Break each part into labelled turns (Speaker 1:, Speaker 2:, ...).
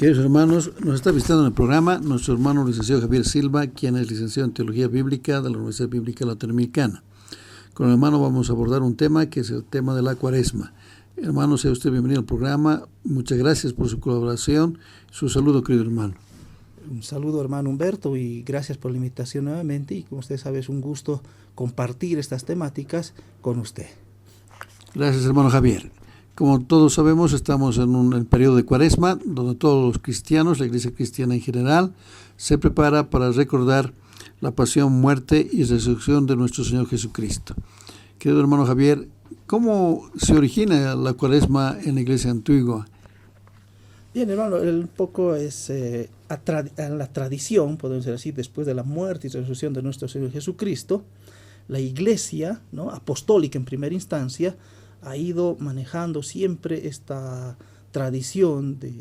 Speaker 1: Queridos hermanos, nos está visitando en el programa nuestro hermano licenciado Javier Silva, quien es licenciado en Teología Bíblica de la Universidad Bíblica Latinoamericana. Con el hermano vamos a abordar un tema que es el tema de la Cuaresma. Hermano, sea usted bienvenido al programa. Muchas gracias por su colaboración. Su saludo, querido hermano.
Speaker 2: Un saludo, hermano Humberto, y gracias por la invitación nuevamente. Y como usted sabe, es un gusto compartir estas temáticas con usted.
Speaker 1: Gracias, hermano Javier. Como todos sabemos, estamos en un periodo de Cuaresma, donde todos los cristianos, la Iglesia cristiana en general, se prepara para recordar la pasión, muerte y resurrección de nuestro Señor Jesucristo. Querido hermano Javier, ¿cómo se origina la Cuaresma en la Iglesia antigua?
Speaker 2: Bien, hermano, un poco es la tradición, podemos decir así, después de la muerte y resurrección de nuestro Señor Jesucristo, la Iglesia, ¿no?, apostólica en primera instancia, ha ido manejando siempre esta tradición de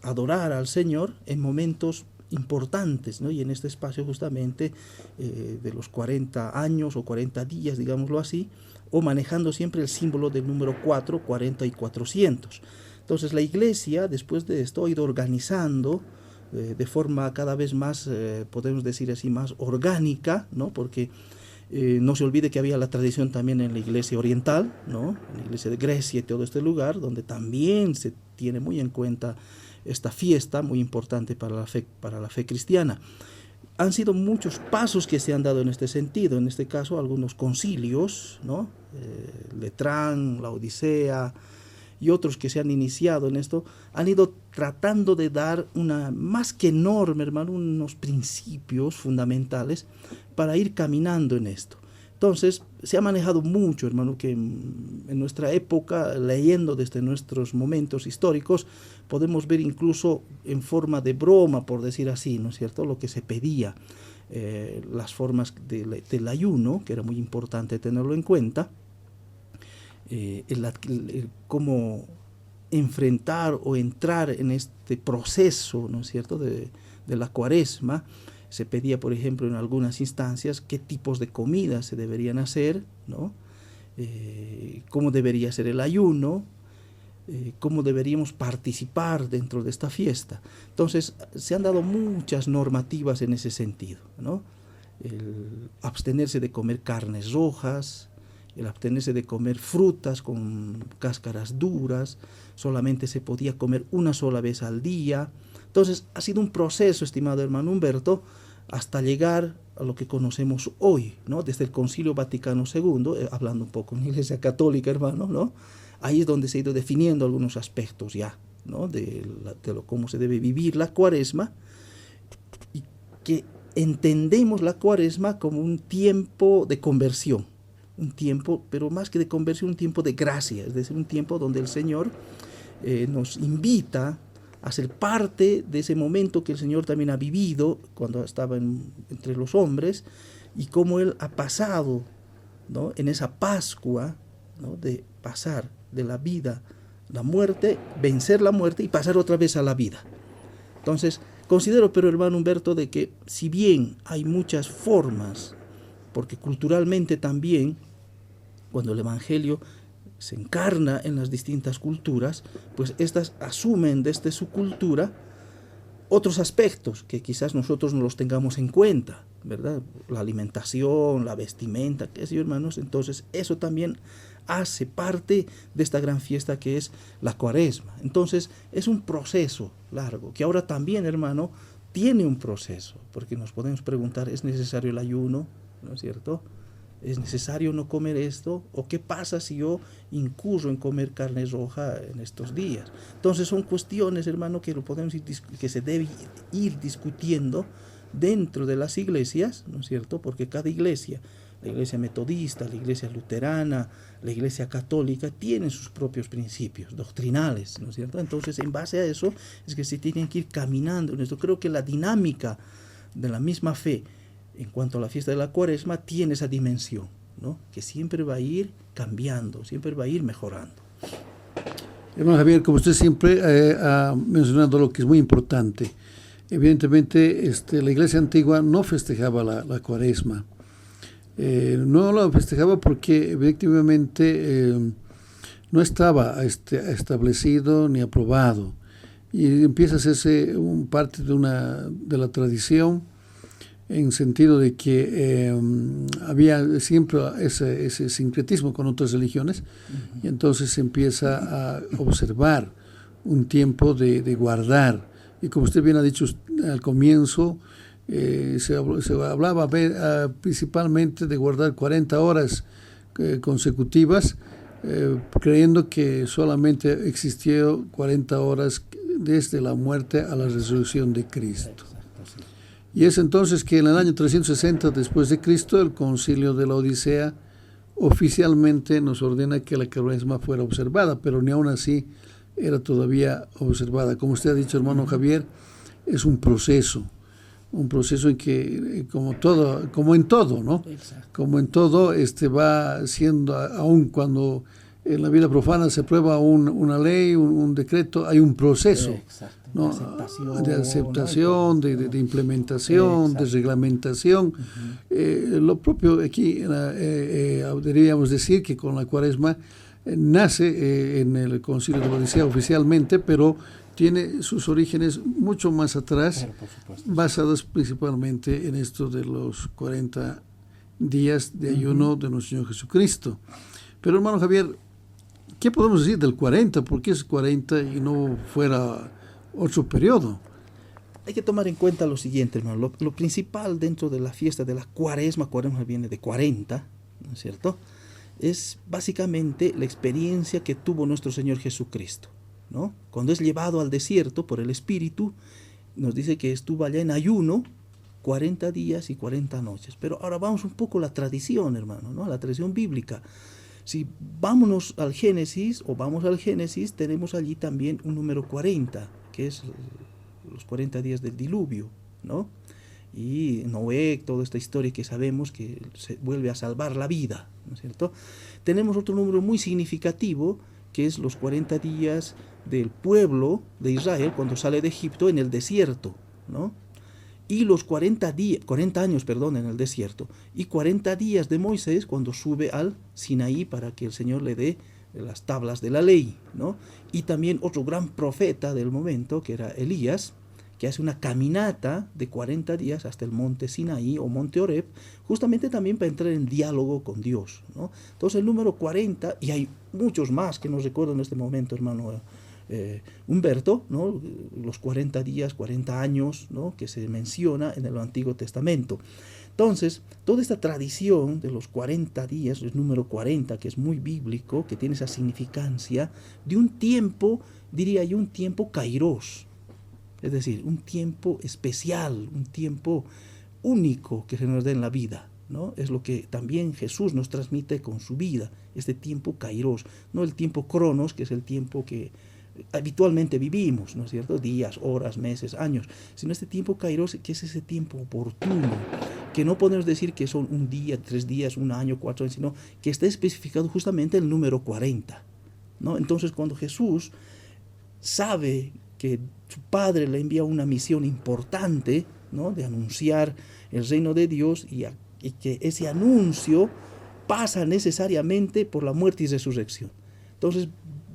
Speaker 2: adorar al Señor en momentos importantes, ¿no? Y en este espacio justamente de los 40 años o 40 días, digámoslo así, o manejando siempre el símbolo del número 4, 40 y 400. Entonces la Iglesia, después de esto, ha ido organizando de forma cada vez más, podemos decir así, más orgánica, ¿no? Porque no se olvide que había la tradición también en la Iglesia oriental, ¿no?, en la Iglesia de Grecia y todo este lugar, donde también se tiene muy en cuenta esta fiesta muy importante para la fe cristiana. Han sido muchos pasos que se han dado en este sentido, en este caso algunos concilios, ¿no?, Letrán, la Odisea y otros que se han iniciado en esto, han ido tratando de dar una, más que enorme, hermano, unos principios fundamentales para ir caminando en esto. Entonces, se ha manejado mucho, hermano, que en nuestra época, leyendo desde nuestros momentos históricos, podemos ver incluso en forma de broma, por decir así, ¿no es cierto?, lo que se pedía, las formas del ayuno, que era muy importante tenerlo en cuenta, cómo enfrentar o entrar en este proceso, ¿no es cierto?, de la Cuaresma. Se pedía, por ejemplo, en algunas instancias qué tipos de comidas se deberían hacer, ¿no?, cómo debería ser el ayuno, cómo deberíamos participar dentro de esta fiesta. Entonces, se han dado muchas normativas en ese sentido, ¿no? El abstenerse de comer carnes rojas, el abstenerse de comer frutas con cáscaras duras, solamente se podía comer una sola vez al día. Entonces, ha sido un proceso, estimado hermano Humberto, hasta llegar a lo que conocemos hoy, ¿no?, desde el Concilio Vaticano II, hablando un poco en la Iglesia Católica, hermano, ¿no?, ahí es donde se ha ido definiendo algunos aspectos ya, ¿no?, cómo se debe vivir la Cuaresma, y que entendemos la Cuaresma como un tiempo de conversión, un tiempo, pero más que de conversión, un tiempo de gracia, es decir, un tiempo donde el Señor nos invita a ser parte de ese momento que el Señor también ha vivido cuando estaba entre los hombres, y cómo Él ha pasado, ¿no?, en esa Pascua, ¿no?, de pasar de la vida, la muerte, vencer la muerte y pasar otra vez a la vida. Entonces, considero, pero hermano Humberto, de que si bien hay muchas formas, porque culturalmente también, cuando el Evangelio se encarna en las distintas culturas, pues estas asumen desde su cultura otros aspectos que quizás nosotros no los tengamos en cuenta, ¿verdad? La alimentación, la vestimenta, qué sé yo, hermanos. Entonces, eso también hace parte de esta gran fiesta que es la Cuaresma. Entonces, es un proceso largo, que ahora también, hermano, tiene un proceso, porque nos podemos preguntar, ¿es necesario el ayuno? ¿No es cierto? ¿Es necesario no comer esto? ¿O qué pasa si yo incurro en comer carne roja en estos días? Entonces son cuestiones, hermano, que que se debe ir discutiendo dentro de las iglesias, ¿no es cierto? Porque cada iglesia, la iglesia metodista, la iglesia luterana, la iglesia católica, tienen sus propios principios doctrinales, ¿no es cierto? Entonces, en base a eso es que se tienen que ir caminando en esto. Creo que la dinámica de la misma fe en cuanto a la fiesta de la Cuaresma tiene esa dimensión, ¿no?, que siempre va a ir cambiando, siempre va a ir mejorando.
Speaker 1: Hermano Javier, como usted siempre ha mencionado lo que es muy importante, evidentemente la Iglesia antigua no festejaba la Cuaresma. No la festejaba porque efectivamente no estaba establecido ni aprobado. y empieza a hacerse parte de la tradición, en sentido de que había siempre ese sincretismo con otras religiones, y entonces se empieza a observar un tiempo de guardar. Y como usted bien ha dicho al comienzo, se hablaba principalmente de guardar 40 horas consecutivas, creyendo que solamente existió 40 horas desde la muerte a la resurrección de Cristo. Y es entonces que en el año 360 después de Cristo, el Concilio de la Odisea oficialmente nos ordena que la Cuaresma fuera observada, pero ni aún así era todavía observada. Como usted ha dicho, hermano Javier, es un proceso en que, como en todo, ¿no?
Speaker 2: Exacto.
Speaker 1: Como en todo, va siendo, aun cuando en la vida profana se aprueba una ley, un decreto, hay un proceso, ¿no? De aceptación, ¿no? de implementación, exacto, de reglamentación. Lo propio aquí deberíamos decir que con la Cuaresma nace en el Concilio de la Odisea oficialmente, pero tiene sus orígenes mucho más atrás, basados principalmente en esto de los 40 días de ayuno de nuestro Señor Jesucristo. Pero hermano Javier, ¿qué podemos decir del 40? ¿Por qué es 40 y no fuera otro periodo?
Speaker 2: Hay que tomar en cuenta lo siguiente, hermano. Lo principal dentro de la fiesta de la Cuaresma viene de 40, ¿no es cierto? Es básicamente la experiencia que tuvo nuestro Señor Jesucristo, ¿no? Cuando es llevado al desierto por el Espíritu, nos dice que estuvo allá en ayuno 40 días y 40 noches. Pero ahora vamos un poco a la tradición, hermano, ¿no? A la tradición bíblica. Si vamos al Génesis, tenemos allí también un número 40, que es los 40 días del diluvio, ¿no? Y Noé, toda esta historia que sabemos que se vuelve a salvar la vida, ¿no es cierto? Tenemos otro número muy significativo, que es los 40 días del pueblo de Israel cuando sale de Egipto en el desierto, ¿no? Y los 40 años en el desierto, y 40 días de Moisés cuando sube al Sinaí para que el Señor le dé las tablas de la ley, ¿no? Y también otro gran profeta del momento, que era Elías, que hace una caminata de 40 días hasta el monte Sinaí o monte Horeb, justamente también para entrar en diálogo con Dios, ¿no? Entonces el número 40, y hay muchos más que no recuerdo en este momento, hermano Humberto, ¿no? Los 40 días, 40 años, ¿no? Que se menciona en el Antiguo Testamento. Entonces, toda esta tradición de los 40 días, el número 40, que es muy bíblico, que tiene esa significancia de un tiempo, diría yo, un tiempo kairos, es decir, un tiempo especial, un tiempo único que se nos da en la vida, ¿no? Es lo que también Jesús nos transmite con su vida, este tiempo kairos, no el tiempo cronos, que es el tiempo que habitualmente vivimos, ¿no es cierto? Días, horas, meses, años, sino este tiempo kairos, que es ese tiempo oportuno, que no podemos decir que son un día, 3 días, un año, 4 años, sino que está especificado justamente el número 40, ¿no? Entonces, cuando Jesús sabe que su Padre le envía una misión importante, ¿no? De anunciar el reino de Dios y que ese anuncio pasa necesariamente por la muerte y resurrección. Entonces,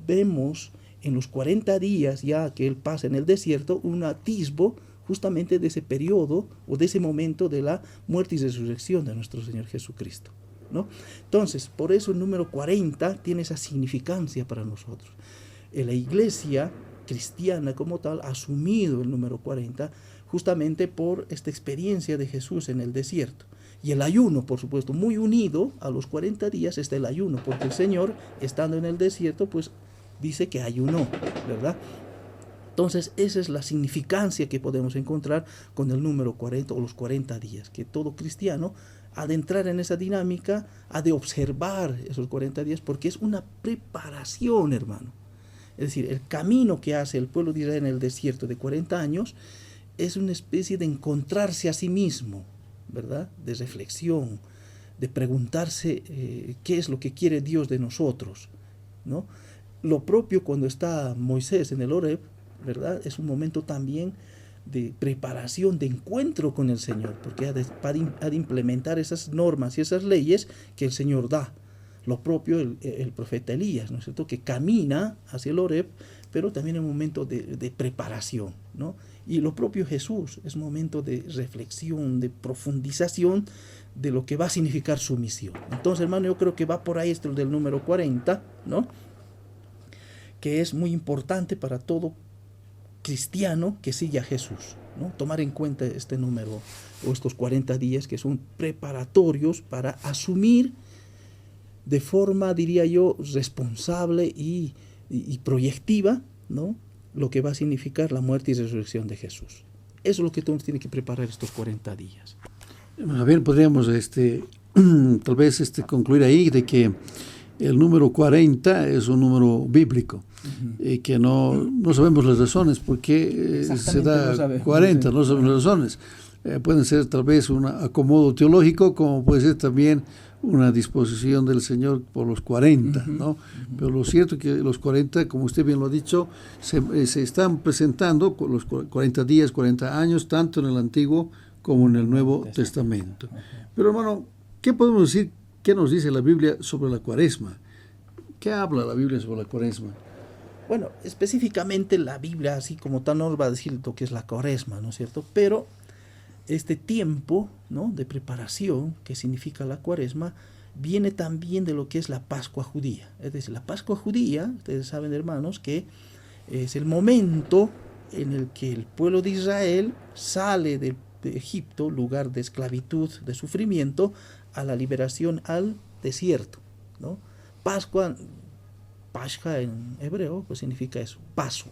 Speaker 2: vemos en los 40 días ya que Él pasa en el desierto un atisbo justamente de ese periodo o de ese momento de la muerte y resurrección de nuestro Señor Jesucristo, ¿no? Entonces, por eso el número 40 tiene esa significancia para nosotros. La iglesia cristiana como tal ha asumido el número 40 justamente por esta experiencia de Jesús en el desierto. Y el ayuno, por supuesto, muy unido a los 40 días está el ayuno, porque el Señor, estando en el desierto, pues dice que ayunó, ¿verdad? Entonces, esa es la significancia que podemos encontrar con el número 40 o los 40 días, que todo cristiano ha de entrar en esa dinámica, ha de observar esos 40 días, porque es una preparación, hermano. Es decir, el camino que hace el pueblo de Israel en el desierto de 40 años es una especie de encontrarse a sí mismo, ¿verdad? De reflexión, de preguntarse qué es lo que quiere Dios de nosotros, ¿no? Lo propio cuando está Moisés en el Horeb, ¿verdad? Es un momento también de preparación, de encuentro con el Señor, porque ha de implementar esas normas y esas leyes que el Señor da. Lo propio el profeta Elías, ¿no es cierto?, que camina hacia el Horeb pero también es un momento de preparación, ¿no? Y lo propio Jesús es un momento de reflexión, de profundización de lo que va a significar su misión. Entonces, hermano, yo creo que va por ahí esto del número 40, ¿no? Que es muy importante para todo cristiano que sigue a Jesús, ¿no? Tomar en cuenta este número o estos 40 días que son preparatorios para asumir de forma, diría yo, responsable y proyectiva, ¿no? Lo que va a significar la muerte y resurrección de Jesús. Eso es lo que todos tienen que preparar estos 40 días.
Speaker 1: Javier, podríamos tal vez concluir ahí de que el número 40 es un número bíblico y que no sabemos las razones por qué se da 40, no sabemos las razones. Pueden ser tal vez un acomodo teológico, como puede ser también una disposición del Señor por los 40, ¿no? Pero lo cierto es que los 40, como usted bien lo ha dicho, se están presentando con los 40 días, 40 años, tanto en el Antiguo como en el Nuevo Testamento. Pero hermano, ¿qué podemos decir? ¿Qué nos dice la Biblia sobre la Cuaresma? ¿Qué habla la Biblia sobre la Cuaresma?
Speaker 2: Bueno, específicamente la Biblia, así como tal, nos va a decir lo que es la Cuaresma, ¿no es cierto? Pero este tiempo, ¿no?, de preparación que significa la Cuaresma viene también de lo que es la Pascua judía. Es decir, la Pascua judía, ustedes saben, hermanos, que es el momento en el que el pueblo de Israel sale de Egipto, lugar de esclavitud, de sufrimiento, a la liberación al desierto, ¿no? Pascua en hebreo, pues significa eso, paso,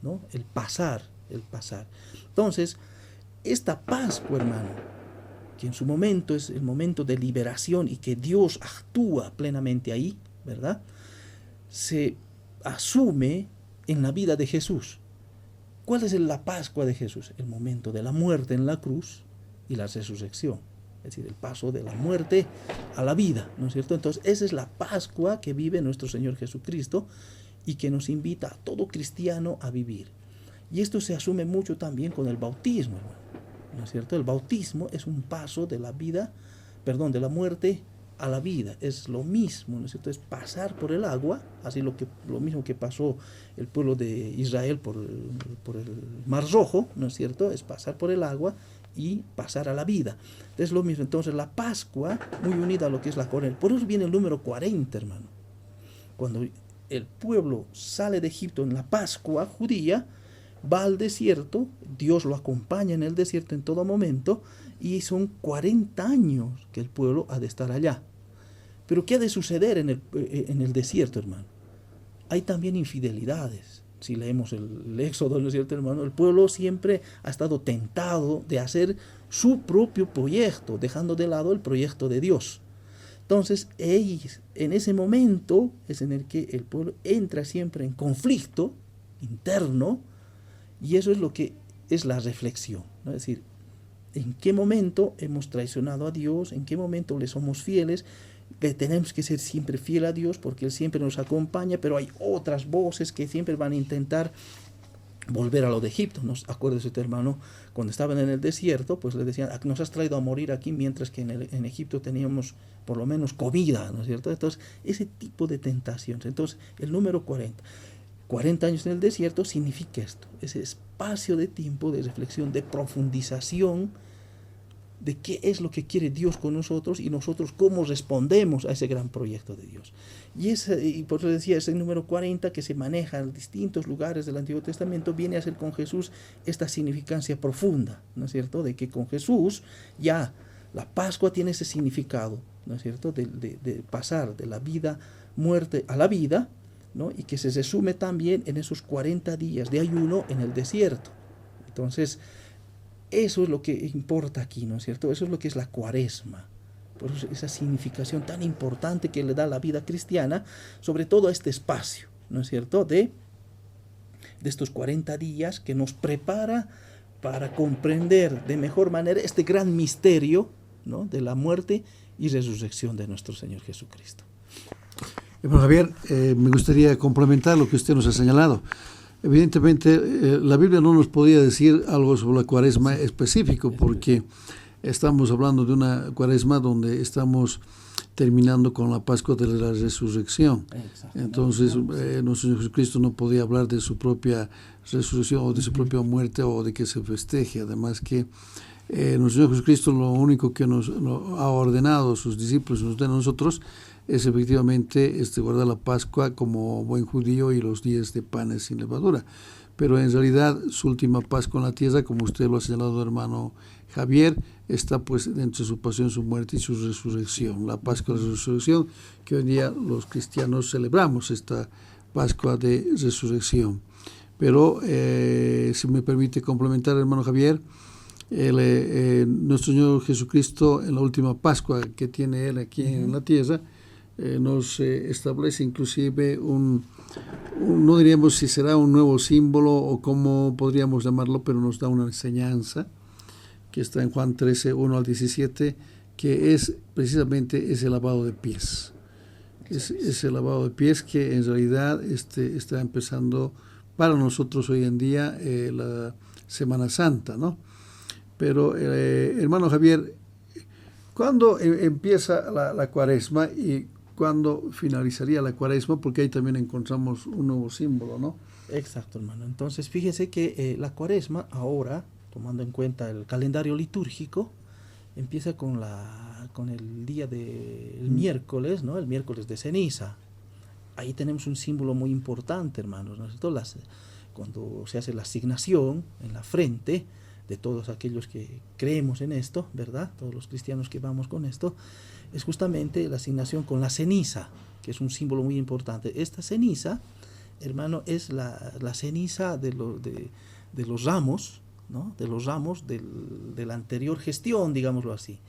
Speaker 2: ¿no? El pasar. Entonces, esta Pascua, hermano, que en su momento es el momento de liberación y que Dios actúa plenamente ahí, ¿verdad?, se asume en la vida de Jesús. ¿Cuál es la Pascua de Jesús? El momento de la muerte en la cruz y la resurrección. Es decir, el paso de la muerte a la vida, ¿no es cierto? Entonces, esa es la Pascua que vive nuestro Señor Jesucristo y que nos invita a todo cristiano a vivir. Y esto se asume mucho también con el bautismo, hermano, ¿no es cierto? El bautismo es un paso de la la muerte a la vida. Es lo mismo, ¿no es cierto? Es pasar por el agua, así lo mismo que pasó el pueblo de Israel por el Mar Rojo, ¿no es cierto? Es pasar por el agua y pasar a la vida. Es lo mismo. Entonces la Pascua, muy unida a lo que es la Cuaresma. Por eso viene el número 40, hermano. Cuando el pueblo sale de Egipto en la Pascua judía, va al desierto, Dios lo acompaña en el desierto en todo momento, y son 40 años que el pueblo ha de estar allá. Pero ¿qué ha de suceder en el desierto, hermano? Hay también infidelidades. Si leemos el Éxodo, ¿no es cierto, hermano? El pueblo siempre ha estado tentado de hacer su propio proyecto, dejando de lado el proyecto de Dios. Entonces, en ese momento es en el que el pueblo entra siempre en conflicto interno, y eso es lo que es la reflexión, ¿no? Es decir, ¿en qué momento hemos traicionado a Dios? ¿En qué momento le somos fieles? Que tenemos que ser siempre fieles a Dios porque Él siempre nos acompaña, pero hay otras voces que siempre van a intentar volver a lo de Egipto. Acuérdese usted, hermano, cuando estaban en el desierto, pues le decían, nos has traído a morir aquí, mientras que en Egipto teníamos por lo menos comida, ¿no es cierto? Entonces, ese tipo de tentaciones. Entonces, el número 40 años en el desierto significa esto, ese espacio de tiempo de reflexión, de profundización de qué es lo que quiere Dios con nosotros y nosotros cómo respondemos a ese gran proyecto de Dios. Y por eso decía, ese número 40 que se maneja en distintos lugares del Antiguo Testamento viene a ser con Jesús esta significancia profunda, ¿no es cierto? De que con Jesús ya la Pascua tiene ese significado, ¿no es cierto? De pasar de la vida, muerte a la vida, ¿no? Y que se resume también en esos 40 días de ayuno en el desierto. Entonces, eso es lo que importa aquí, ¿no es cierto? Eso es lo que es la Cuaresma. Por eso esa significación tan importante que le da la vida cristiana, sobre todo a este espacio, ¿no es cierto? De estos 40 días que nos prepara para comprender de mejor manera este gran misterio, ¿no?, de la muerte y resurrección de nuestro Señor Jesucristo.
Speaker 1: Bueno, Javier, me gustaría complementar lo que usted nos ha señalado. Evidentemente, la Biblia no nos podía decir algo sobre la Cuaresma específico, porque estamos hablando de una Cuaresma donde estamos terminando con la Pascua de la Resurrección. Entonces, nuestro Señor Jesucristo no podía hablar de su propia resurrección o de su propia muerte o de que se festeje. Además que nuestro Señor Jesucristo lo único que nos ha ordenado a sus discípulos, nos ordena a nosotros, es efectivamente guardar la Pascua como buen judío y los días de panes sin levadura. Pero en realidad su última Pascua en la tierra, como usted lo ha señalado, hermano Javier, está pues dentro de su pasión, su muerte y su resurrección. La Pascua de la Resurrección, que hoy en día los cristianos celebramos, esta Pascua de Resurrección. Pero, si me permite complementar, hermano Javier, nuestro Señor Jesucristo, en la última Pascua que tiene Él aquí en la tierra, nos establece inclusive no diríamos si será un nuevo símbolo o cómo podríamos llamarlo, pero nos da una enseñanza que está en Juan 13, 1 al 17, que es precisamente ese lavado de pies. Ese lavado de pies que en realidad está empezando para nosotros hoy en día la Semana Santa, ¿no? Pero, hermano Javier, ¿cuándo empieza la Cuaresma y cuándo finalizaría la Cuaresma? Porque ahí también encontramos un nuevo símbolo, ¿no?
Speaker 2: Exacto, hermano. Entonces, fíjese que la Cuaresma ahora, tomando en cuenta el calendario litúrgico, empieza con el día del miércoles, ¿no? El miércoles de ceniza. Ahí tenemos un símbolo muy importante, hermanos, ¿no es cierto? Cuando se hace la asignación en la frente de todos aquellos que creemos en esto, ¿verdad? Todos los cristianos que vamos con esto, es justamente la asignación con la ceniza, que es un símbolo muy importante. Esta ceniza, hermano, es la ceniza de los ramos, ¿no? De los ramos de la anterior gestión, digámoslo así,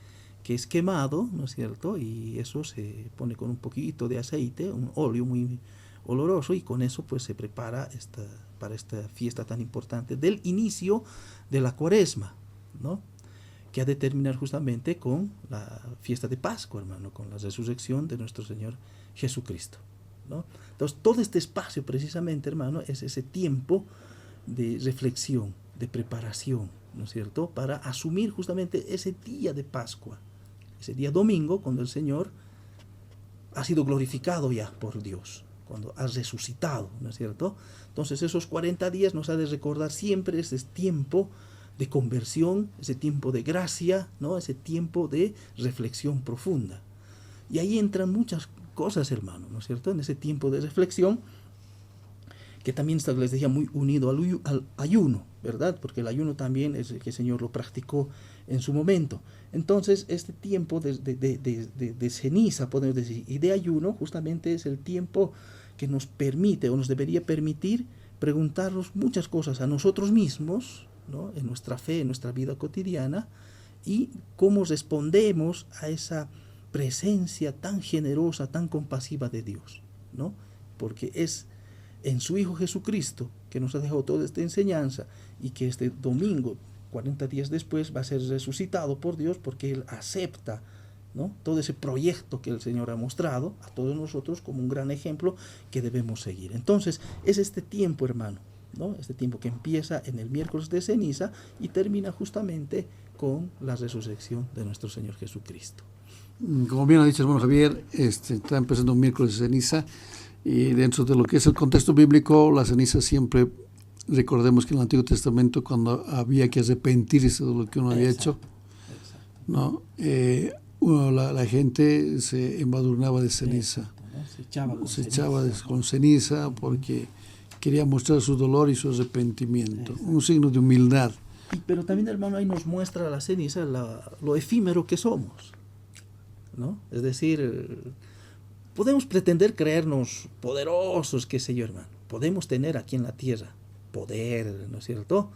Speaker 2: que es quemado, ¿no es cierto? Y eso se pone con un poquito de aceite, un óleo muy oloroso, y con eso pues se prepara para esta fiesta tan importante del inicio de la Cuaresma, ¿no? Que ha de terminar justamente con la fiesta de Pascua, hermano, con la resurrección de nuestro Señor Jesucristo, ¿no? Entonces, todo este espacio precisamente, hermano, es ese tiempo de reflexión, de preparación, ¿no es cierto?, para asumir justamente ese día de Pascua, ese día domingo, cuando el Señor ha sido glorificado ya por Dios, cuando ha resucitado, ¿no es cierto? Entonces, esos 40 días nos ha de recordar siempre ese tiempo de conversión, ese tiempo de gracia, ¿no? Ese tiempo de reflexión profunda. Y ahí entran muchas cosas, hermano, ¿no es cierto?, en ese tiempo de reflexión, que también está, les decía, muy unido al ayuno, ¿verdad? Porque el ayuno también es el que el Señor lo practicó en su momento. Entonces, este tiempo de ceniza, podemos decir, y de ayuno, justamente es el tiempo que nos permite, o nos debería permitir, preguntarnos muchas cosas a nosotros mismos, ¿no?, en nuestra fe, en nuestra vida cotidiana, y cómo respondemos a esa presencia tan generosa, tan compasiva de Dios, ¿no? Porque es en su Hijo Jesucristo que nos ha dejado toda esta enseñanza, y que este domingo, 40 días después, va a ser resucitado por Dios, porque Él acepta, ¿no?, todo ese proyecto que el Señor ha mostrado a todos nosotros como un gran ejemplo que debemos seguir. Entonces, es este tiempo, hermano, ¿no?, este tiempo que empieza en el miércoles de ceniza y termina justamente con la resurrección de nuestro Señor Jesucristo.
Speaker 1: Como bien ha dicho el hermano Javier, está empezando un miércoles de ceniza, y dentro de lo que es el contexto bíblico, la ceniza siempre, recordemos que en el Antiguo Testamento, cuando había que arrepentirse de lo que uno había hecho, ¿no?, la gente se embadurnaba de ceniza, ¿no? Se echaba con ceniza porque quería mostrar su dolor y su arrepentimiento, un signo de humildad.
Speaker 2: Pero también, hermano, ahí nos muestra la ceniza lo efímero que somos, ¿no? Es decir, podemos pretender creernos poderosos, qué sé yo, hermano. Podemos tener aquí en la tierra poder, ¿no es cierto?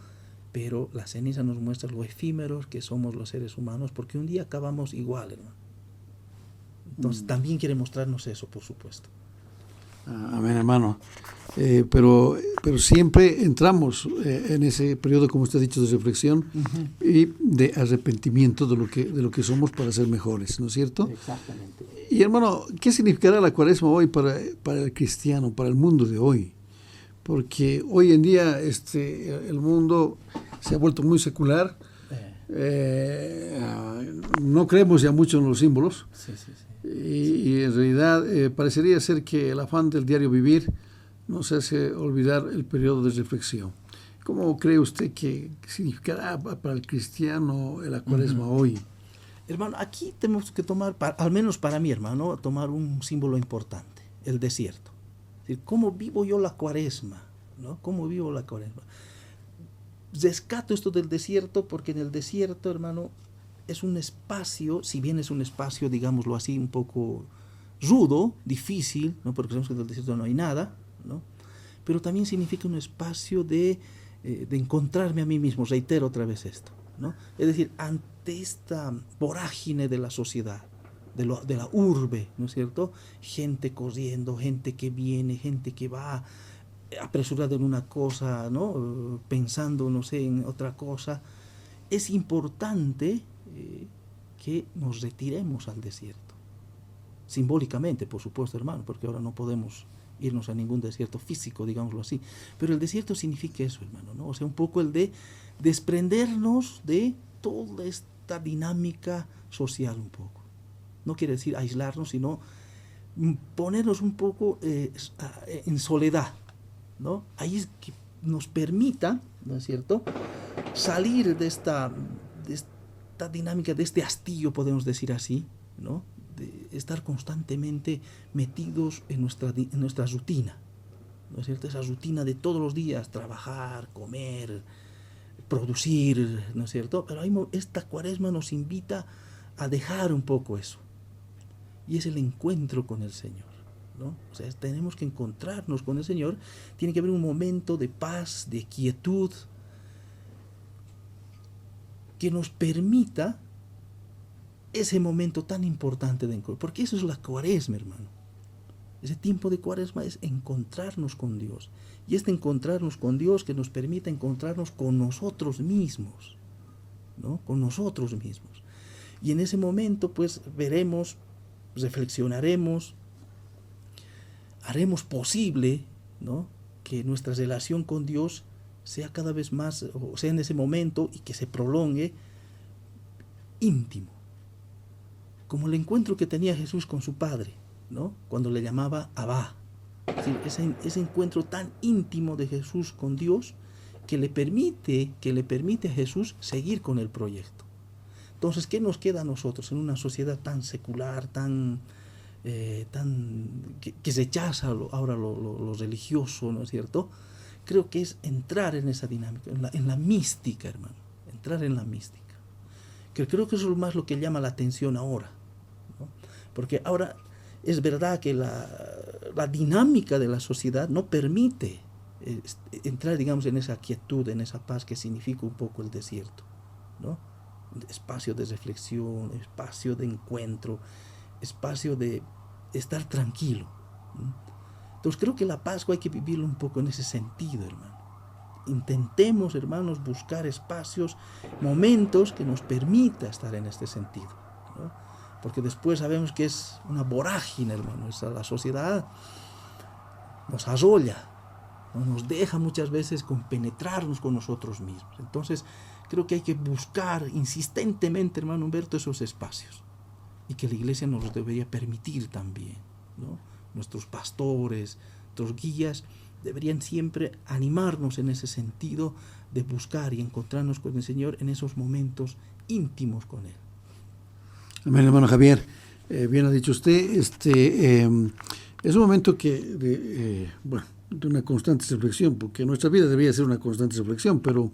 Speaker 2: Pero la ceniza nos muestra lo efímeros que somos los seres humanos, porque un día acabamos igual, hermano. Entonces, también quiere mostrarnos eso, por supuesto.
Speaker 1: Amén, hermano. Pero siempre entramos en ese periodo, como usted ha dicho, de reflexión y de arrepentimiento de lo que somos para ser mejores, ¿no es cierto?
Speaker 2: Exactamente.
Speaker 1: Y, hermano, ¿qué significará la Cuaresma hoy para el cristiano, para el mundo de hoy? Porque hoy en día el mundo se ha vuelto muy secular. No creemos ya mucho en los símbolos.
Speaker 2: Sí.
Speaker 1: y en realidad parecería ser que el afán del diario vivir nos hace olvidar el periodo de reflexión. ¿Cómo cree usted que significará para el cristiano la Cuaresma hoy?
Speaker 2: Hermano, aquí tenemos que tomar, al menos para mí, hermano, tomar un símbolo importante, el desierto. Es decir, ¿cómo vivo yo la Cuaresma? ¿No? ¿Cómo vivo la Cuaresma? Rescato esto del desierto porque en el desierto, hermano, es un espacio, si bien es un espacio, digámoslo así, un poco rudo, difícil, ¿no? Porque sabemos que en el desierto no hay nada, ¿no? Pero también significa un espacio de encontrarme a mí mismo, reitero otra vez esto, ¿no? Es decir, ante esta vorágine de la sociedad, de la urbe, ¿no es cierto? Gente corriendo, gente que viene, gente que va apresurada en una cosa, ¿no? Pensando, no sé, en otra cosa. Es importante que nos retiremos al desierto. Simbólicamente, por supuesto, hermano, porque ahora no podemos irnos a ningún desierto físico, digámoslo así. Pero el desierto significa eso, hermano, ¿no? O sea, un poco el de desprendernos de toda esta dinámica social un poco. No quiere decir aislarnos, sino ponernos un poco en soledad, ¿no? Ahí es que nos permita, ¿no es cierto?, salir de esta dinámica, de este hastío, podemos decir así, ¿no?, de estar constantemente metidos en nuestra rutina, ¿no es cierto?, esa rutina de todos los días, trabajar, comer, producir, ¿no es cierto? Pero esta Cuaresma nos invita a dejar un poco eso, y es el encuentro con el Señor, ¿no? O sea, tenemos que encontrarnos con el Señor. Tiene que haber un momento de paz, de quietud, que nos permita ese momento tan importante de encuentro. Porque eso es la Cuaresma, hermano. Ese tiempo de Cuaresma es encontrarnos con Dios. Y este encontrarnos con Dios que nos permita encontrarnos con nosotros mismos, ¿no? Con nosotros mismos. Y en ese momento, pues, veremos, reflexionaremos, haremos posible, ¿no?, que nuestra relación con Dios sea cada vez más, o sea, en ese momento, y que se prolongue, íntimo, como el encuentro que tenía Jesús con su Padre, ¿no?, cuando le llamaba Abba. Es decir, ese encuentro tan íntimo de Jesús con Dios que le permite a Jesús seguir con el proyecto. Entonces, ¿qué nos queda a nosotros en una sociedad tan secular, que rechaza ahora lo religioso, ¿no es cierto? Creo que es entrar en esa dinámica, en la mística, hermano, entrar en la mística. Que creo que eso es más lo que llama la atención ahora, ¿no? Porque ahora es verdad que la dinámica de la sociedad no permite entrar, digamos, en esa quietud, en esa paz que significa un poco el desierto, ¿no? Espacio de reflexión, espacio de encuentro, espacio de estar tranquilo. Entonces creo que la Pascua hay que vivirlo un poco en ese sentido, hermano. Intentemos, hermanos, buscar espacios, momentos que nos permita estar en este sentido, ¿no? Porque después sabemos que es una vorágine, hermano. La sociedad nos arrolla, ¿no? Nos deja muchas veces compenetrarnos con nosotros mismos. Entonces creo que hay que buscar insistentemente, hermano Humberto, esos espacios. Y que la iglesia nos los debería permitir también, ¿no? Nuestros pastores, nuestros guías deberían siempre animarnos en ese sentido de buscar y encontrarnos con el Señor en esos momentos íntimos con Él.
Speaker 1: Amén, hermano Javier. Bien ha dicho usted, es un momento de una constante reflexión, porque nuestra vida debería ser una constante reflexión, pero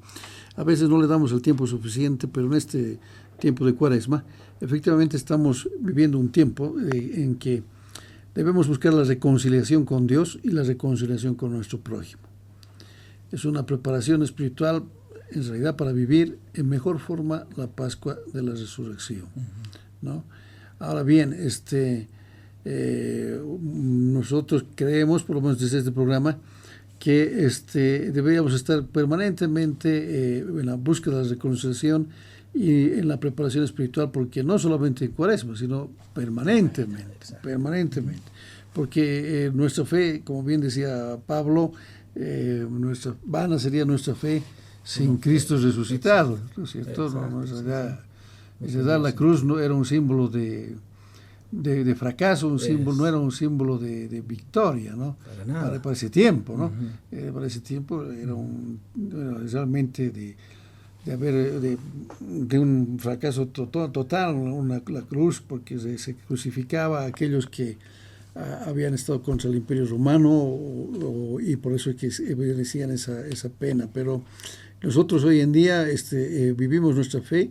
Speaker 1: a veces no le damos el tiempo suficiente. Pero en este tiempo de Cuaresma, efectivamente estamos viviendo un tiempo en que debemos buscar la reconciliación con Dios y la reconciliación con nuestro prójimo. Es una preparación espiritual, en realidad, para vivir en mejor forma la Pascua de la Resurrección, ¿no? Ahora bien, nosotros creemos, por lo menos desde este programa, que deberíamos estar permanentemente en la búsqueda de la reconciliación y en la preparación espiritual, porque no solamente en Cuaresma, sino permanentemente, porque nuestra fe, como bien decía Pablo, vana sería nuestra fe sin Cristo resucitado, ¿no es cierto? La cruz no era un símbolo de de fracaso, un símbolo, no era un símbolo de victoria, ¿no? Para ese tiempo, ¿no? Para ese tiempo era realmente de un fracaso total, la cruz, porque se crucificaba a aquellos que habían estado contra el Imperio Romano y por eso es que merecían esa pena. Pero nosotros hoy en día vivimos nuestra fe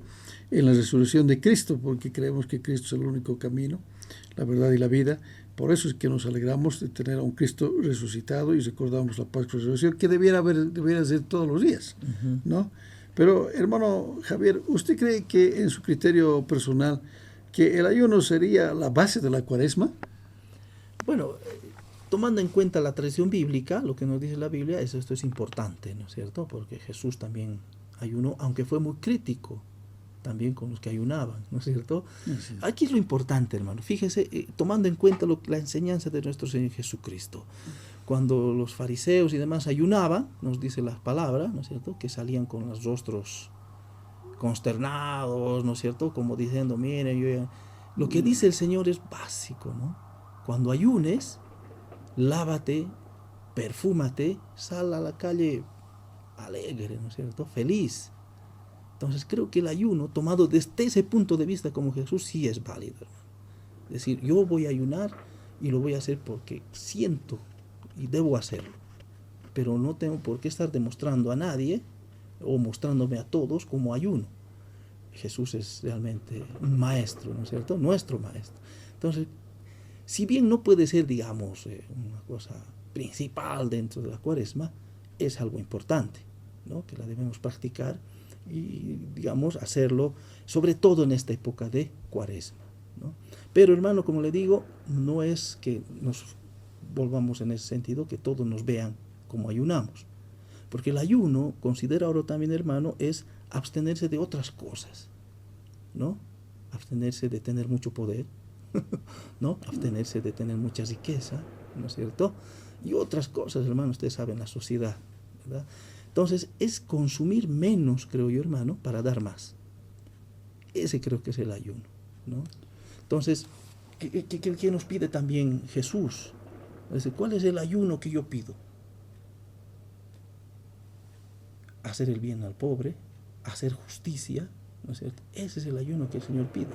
Speaker 1: en la resurrección de Cristo, porque creemos que Cristo es el único camino, la verdad y la vida. Por eso es que nos alegramos de tener a un Cristo resucitado y recordamos la Pascua de Resurrección, que debiera ser todos los días, ¿no? Pero, hermano Javier, ¿usted cree que en su criterio personal que el ayuno sería la base de la Cuaresma?
Speaker 2: Bueno, tomando en cuenta la tradición bíblica, lo que nos dice la Biblia, esto es importante, ¿no es cierto? Porque Jesús también ayunó, aunque fue muy crítico también con los que ayunaban, ¿no es cierto? Sí. Aquí es lo importante, hermano. Fíjese, tomando en cuenta la enseñanza de nuestro Señor Jesucristo. Cuando los fariseos y demás ayunaban, nos dice la palabra, ¿no es cierto?, que salían con los rostros consternados, ¿no es cierto?, como diciendo, miren, lo que dice el Señor es básico, ¿no? Cuando ayunes, lávate, perfúmate, sal a la calle alegre, ¿no es cierto?, feliz. Entonces creo que el ayuno, tomado desde ese punto de vista como Jesús, sí es válido, hermano. Es decir, yo voy a ayunar y lo voy a hacer porque siento y debo hacerlo, pero no tengo por qué estar demostrando a nadie o mostrándome a todos como ayuno. Jesús es realmente un maestro, ¿no es cierto?, nuestro maestro. Entonces, si bien no puede ser, digamos, una cosa principal dentro de la Cuaresma, es algo importante, ¿no?, que la debemos practicar y, digamos, hacerlo sobre todo en esta época de Cuaresma, ¿no? Pero, hermano, como le digo, no es que nos volvamos en ese sentido, que todos nos vean como ayunamos, porque el ayuno, considera ahora también, hermano, es abstenerse de otras cosas, ¿no? Abstenerse de tener mucho poder, ¿no? Abstenerse de tener mucha riqueza, ¿no es cierto? Y otras cosas, hermano, ustedes saben, la sociedad, ¿verdad? Entonces, es consumir menos, creo yo, hermano, para dar más. Ese creo que es el ayuno, ¿no? Entonces, ¿qué nos pide también Jesús? ¿Cuál es el ayuno que yo pido? Hacer el bien al pobre, hacer justicia, ¿no es cierto? Ese es el ayuno que el Señor pide.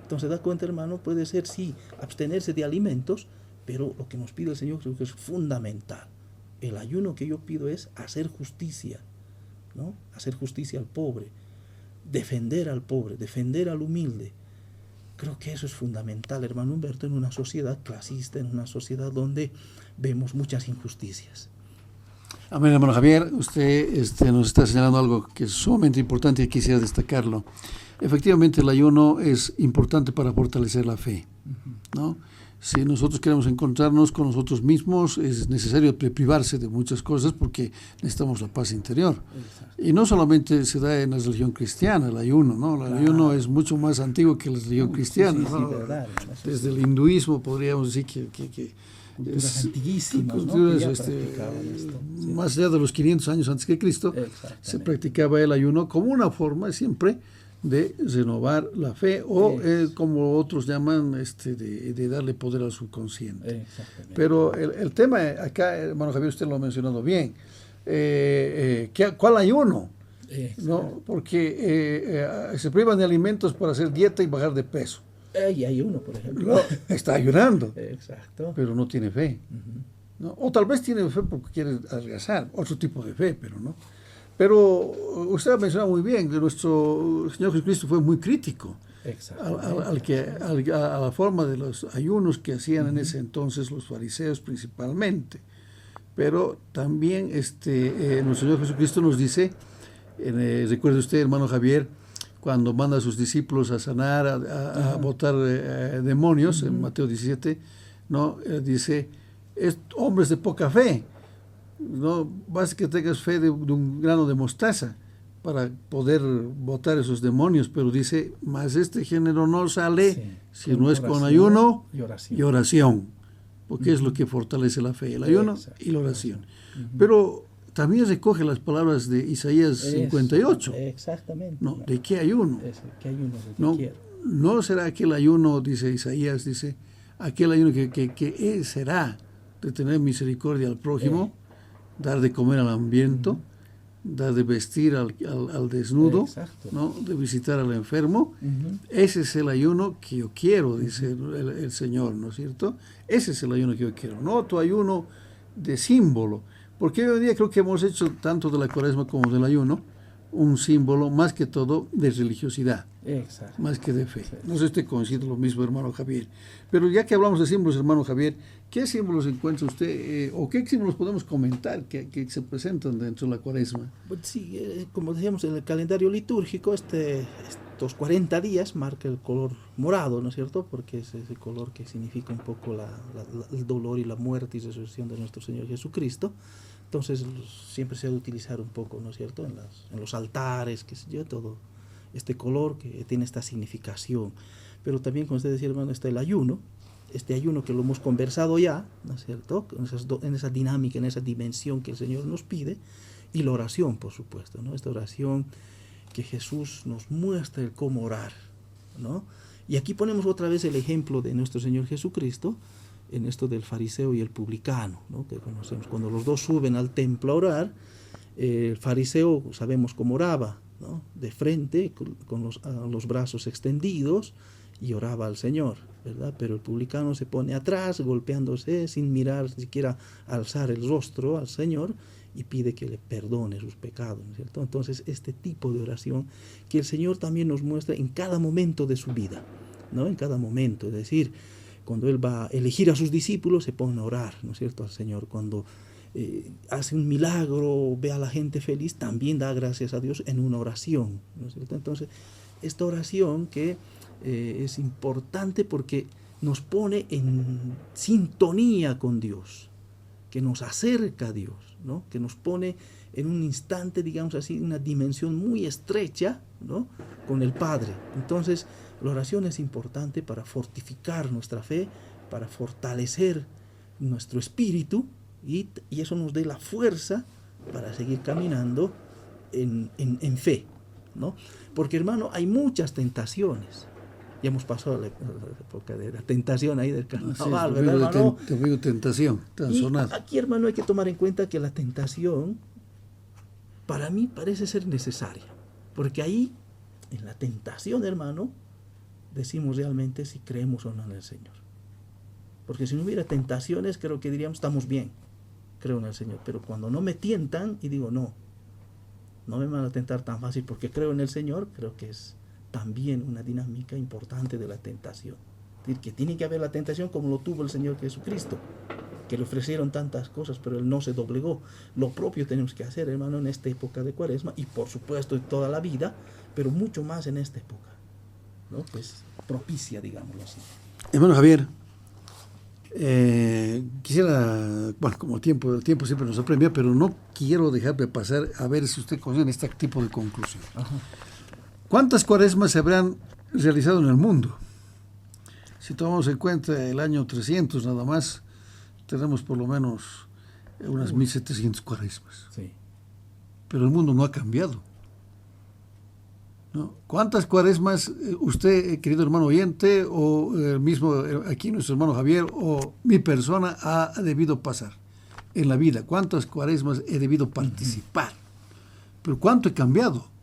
Speaker 2: Entonces, da cuenta, hermano, puede ser, sí, abstenerse de alimentos, pero lo que nos pide el Señor creo que es fundamental. El ayuno que yo pido es hacer justicia, ¿no? Hacer justicia al pobre, defender al pobre, defender al humilde. Creo que eso es fundamental, hermano Humberto, en una sociedad clasista, en una sociedad donde vemos muchas injusticias.
Speaker 1: Amén, hermano Javier. Usted nos está señalando algo que es sumamente importante y quisiera destacarlo. Efectivamente, el ayuno es importante para fortalecer la fe, ¿no? Si nosotros queremos encontrarnos con nosotros mismos, es necesario privarse de muchas cosas porque necesitamos la paz interior. Exacto. Y no solamente se da en la religión cristiana el ayuno, ¿no? El ayuno es mucho más antiguo que la religión cristiana, sí, ¿no? Verdad, desde el hinduismo podríamos decir que
Speaker 2: culturas antiguísimas, ¿no? Esto,
Speaker 1: sí. Más allá de los 500 años antes que Cristo, se practicaba el ayuno como una forma siempre de renovar la fe o como otros llaman de darle poder al subconsciente. Pero el tema acá, hermano Javier, usted lo ha mencionado bien. ¿Cuál ayuno? ¿No? Porque se privan de alimentos para hacer dieta y bajar de peso.
Speaker 2: Y hay uno, por ejemplo.
Speaker 1: No, está ayunando.
Speaker 2: Exacto.
Speaker 1: Pero no tiene fe. ¿No? O tal vez tiene fe porque quiere adelgazar, otro tipo de fe, pero no. Pero usted ha mencionado muy bien que nuestro Señor Jesucristo fue muy crítico a la forma de los ayunos que hacían en ese entonces los fariseos principalmente. Pero también nuestro Señor Jesucristo nos dice, recuerde usted, hermano Javier, cuando manda a sus discípulos a sanar, a botar demonios, en Mateo 17, ¿no? Dice, hombres de poca fe. No basta que tengas fe de un grano de mostaza para poder botar esos demonios, pero dice, mas este género no sale si no es con ayuno y oración, porque es lo que fortalece la fe, el ayuno y la oración. Pero también recoge las palabras de Isaías 58.
Speaker 2: Exactamente.
Speaker 1: ¿No? ¿De qué ayuno?
Speaker 2: ¿Qué ayuno?
Speaker 1: ¿No? no será aquel ayuno, dice Isaías, dice, aquel ayuno que será de tener misericordia al prójimo, dar de comer al hambriento, dar de vestir al desnudo, ¿no? De visitar al enfermo. Ese es el ayuno que yo quiero, dice el Señor, ¿no es cierto? Ese es el ayuno que yo quiero, no otro ayuno de símbolo, porque hoy en día creo que hemos hecho tanto de la cuaresma como del ayuno un símbolo más que todo de religiosidad.
Speaker 2: Exacto.
Speaker 1: Más que de fe. No sé si usted coincide lo mismo, hermano Javier. Pero ya que hablamos de símbolos, hermano Javier, ¿qué símbolos encuentra usted o qué símbolos podemos comentar que se presentan dentro de la cuaresma?
Speaker 2: Pues sí, como decíamos, en el calendario litúrgico, estos 40 días marca el color morado, ¿no es cierto? Porque es ese color que significa un poco el dolor y la muerte y resurrección de nuestro Señor Jesucristo. Entonces siempre se ha de utilizar un poco, ¿no es cierto? En los altares, qué sé yo, todo este color que tiene esta significación. Pero también, como usted decía, hermano, está el ayuno, este ayuno que lo hemos conversado ya, ¿no es cierto? En esa dinámica, en esa dimensión que el Señor nos pide, y la oración, por supuesto, ¿no? Esta oración que Jesús nos muestra el cómo orar, ¿no? Y aquí ponemos otra vez el ejemplo de nuestro Señor Jesucristo, en esto del fariseo y el publicano, ¿no? Que conocemos. Cuando los dos suben al templo a orar, el fariseo sabemos cómo oraba, ¿no? De frente, con los brazos extendidos, y oraba al Señor, ¿verdad? Pero el publicano se pone atrás, golpeándose, sin mirar, siquiera alzar el rostro al Señor, y pide que le perdone sus pecados, ¿no es cierto? Entonces, este tipo de oración que el Señor también nos muestra en cada momento de su vida, ¿no? En cada momento, es decir, cuando Él va a elegir a sus discípulos, se pone a orar, ¿no es cierto?, al Señor. Cuando hace un milagro, ve a la gente feliz, también da gracias a Dios en una oración, ¿no es cierto? Entonces, esta oración que es importante porque nos pone en sintonía con Dios, que nos acerca a Dios, ¿no? Que nos pone en un instante, digamos así, una dimensión muy estrecha, ¿no?, con el Padre. Entonces, la oración es importante para fortificar nuestra fe, para fortalecer nuestro espíritu, y eso nos dé la fuerza para seguir caminando en fe, ¿no? Porque, hermano, hay muchas tentaciones. Ya hemos pasado la época de la tentación ahí del carnaval, ¿verdad, hermano?
Speaker 1: Te digo tentación, tan sonada.
Speaker 2: Aquí, hermano, hay que tomar en cuenta que la tentación, para mí, parece ser necesaria. Porque ahí, en la tentación, hermano, decimos realmente si creemos o no en el Señor. Porque si no hubiera tentaciones, creo que diríamos, estamos bien, creo en el Señor. Pero cuando no me tientan y digo, no me van a tentar tan fácil porque creo en el Señor, creo que es también una dinámica importante de la tentación. Es decir, que tiene que haber la tentación como lo tuvo el Señor Jesucristo, que le ofrecieron tantas cosas, pero Él no se doblegó. Lo propio tenemos que hacer, hermano, en esta época de Cuaresma, y por supuesto en toda la vida, pero mucho más en esta época, ¿no? Pues propicia, digámoslo así.
Speaker 1: Hermano Javier, quisiera, bueno, como el tiempo siempre nos apremia, pero no quiero dejar de pasar a ver si usted conoce este tipo de conclusión. Ajá. ¿Cuántas cuaresmas se habrán realizado en el mundo? Si tomamos en cuenta el año 300 nada más, tenemos por lo menos unas 1700 cuaresmas. Sí. Pero el mundo no ha cambiado, ¿no? ¿Cuántas cuaresmas usted, querido hermano oyente, o el mismo aquí nuestro hermano Javier, o mi persona ha debido pasar en la vida? ¿Cuántas cuaresmas he debido participar? Pero ¿cuánto he cambiado?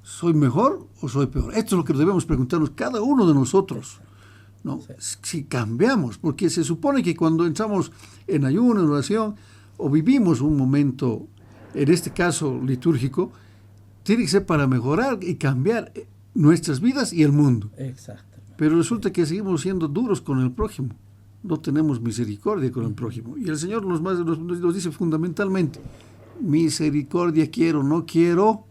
Speaker 1: ¿Soy mejor o soy peor? Esto es lo que debemos preguntarnos cada uno de nosotros, ¿no? Sí. Si cambiamos, porque se supone que cuando entramos en ayuno, en oración, o vivimos un momento, en este caso litúrgico, tiene que ser para mejorar y cambiar nuestras vidas y el mundo.
Speaker 2: Exacto.
Speaker 1: Pero resulta que seguimos siendo duros con el prójimo. No tenemos misericordia con el prójimo. Y el Señor nos dice fundamentalmente, misericordia quiero, no quiero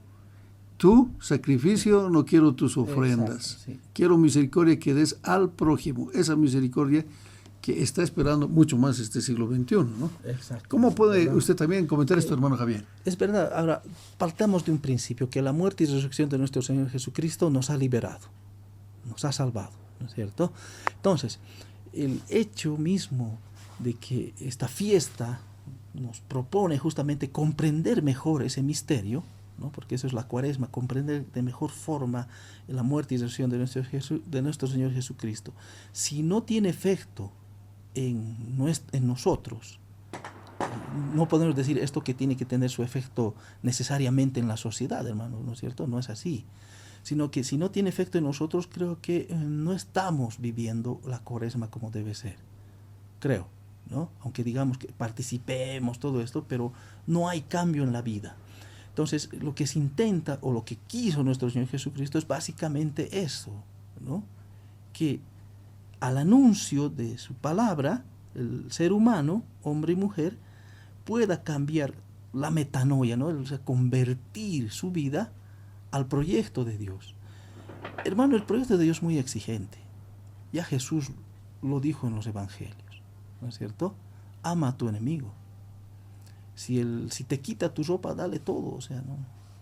Speaker 1: tu sacrificio, no quiero tus ofrendas. Exacto, sí. Quiero misericordia que des al prójimo. Esa misericordia que está esperando mucho más este siglo XXI, ¿no?
Speaker 2: Exacto.
Speaker 1: ¿Cómo puede usted también comentar esto, hermano Javier?
Speaker 2: Es verdad. Ahora, partamos de un principio, que la muerte y resurrección de nuestro Señor Jesucristo nos ha liberado, nos ha salvado, ¿no es cierto? Entonces, el hecho mismo de que esta fiesta nos propone justamente comprender mejor ese misterio, ¿no? Porque eso es la Cuaresma, comprender de mejor forma la muerte y resurrección de nuestro Señor Jesucristo. Si no tiene efecto en nosotros, no podemos decir esto que tiene que tener su efecto necesariamente en la sociedad, hermano, ¿no es cierto? No es así. Sino que si no tiene efecto en nosotros, creo que no estamos viviendo la Cuaresma como debe ser. Creo, ¿no? Aunque digamos que participemos, todo esto, pero no hay cambio en la vida. Entonces, lo que se intenta, o lo que quiso nuestro Señor Jesucristo, es básicamente eso, ¿no? Que al anuncio de su palabra, el ser humano, hombre y mujer, pueda cambiar la metanoia, ¿no? O sea, convertir su vida al proyecto de Dios. Hermano, el proyecto de Dios es muy exigente. Ya Jesús lo dijo en los evangelios, ¿no es cierto? Ama a tu enemigo. Si te quita tu ropa, dale todo, o sea, ¿no?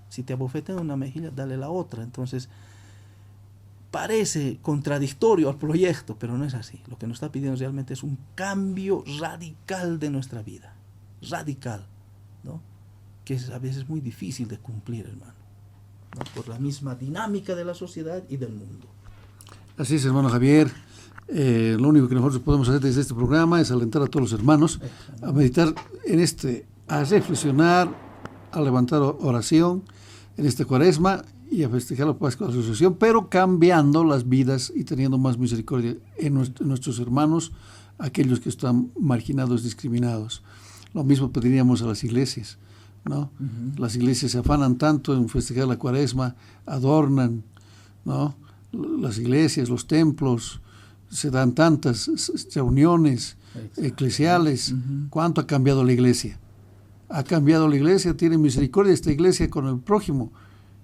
Speaker 2: Si te abofetea una mejilla, dale la otra. Entonces, parece contradictorio al proyecto, pero no es así. Lo que nos está pidiendo realmente es un cambio radical de nuestra vida. Radical, ¿no? Que es a veces muy difícil de cumplir, hermano, ¿no? Por la misma dinámica de la sociedad y del mundo.
Speaker 1: Así es, hermano Javier. Lo único que nosotros podemos hacer desde este programa es alentar a todos los hermanos a meditar en a reflexionar, a levantar oración en esta Cuaresma y a festejar la Pascua de la Resurrección, pero cambiando las vidas y teniendo más misericordia en nuestros hermanos, aquellos que están marginados, discriminados. Lo mismo pediríamos a las iglesias, ¿no? Uh-huh. Las iglesias se afanan tanto en festejar la Cuaresma, adornan, ¿no? Las iglesias, los templos, se dan tantas reuniones eclesiales. Uh-huh. ¿Cuánto ha cambiado la iglesia? Ha cambiado la iglesia, tiene misericordia esta iglesia con el prójimo.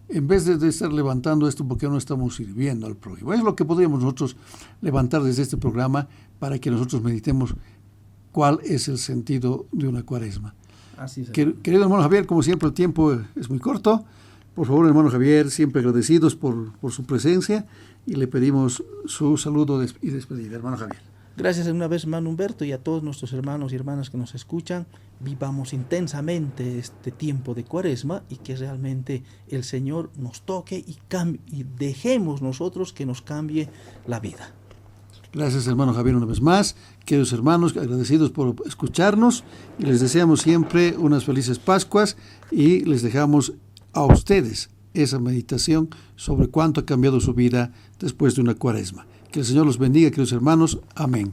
Speaker 1: En vez de estar levantando esto, ¿por qué no estamos sirviendo al prójimo? Es lo que podríamos nosotros levantar desde este programa para que nosotros meditemos cuál es el sentido de una Cuaresma.
Speaker 2: Así es.
Speaker 1: Querido hermano Javier, como siempre el tiempo es muy corto. Por favor, hermano Javier, siempre agradecidos por su presencia y le pedimos su saludo y despedida, hermano Javier.
Speaker 2: Gracias una vez, hermano Humberto, y a todos nuestros hermanos y hermanas que nos escuchan. Vivamos intensamente este tiempo de Cuaresma y que realmente el Señor nos toque y dejemos nosotros que nos cambie la vida.
Speaker 1: Gracias, hermano Javier, una vez más. Queridos hermanos, agradecidos por escucharnos y les deseamos siempre unas felices Pascuas y les dejamos a ustedes esa meditación sobre cuánto ha cambiado su vida después de una Cuaresma. Que el Señor los bendiga, queridos hermanos. Amén.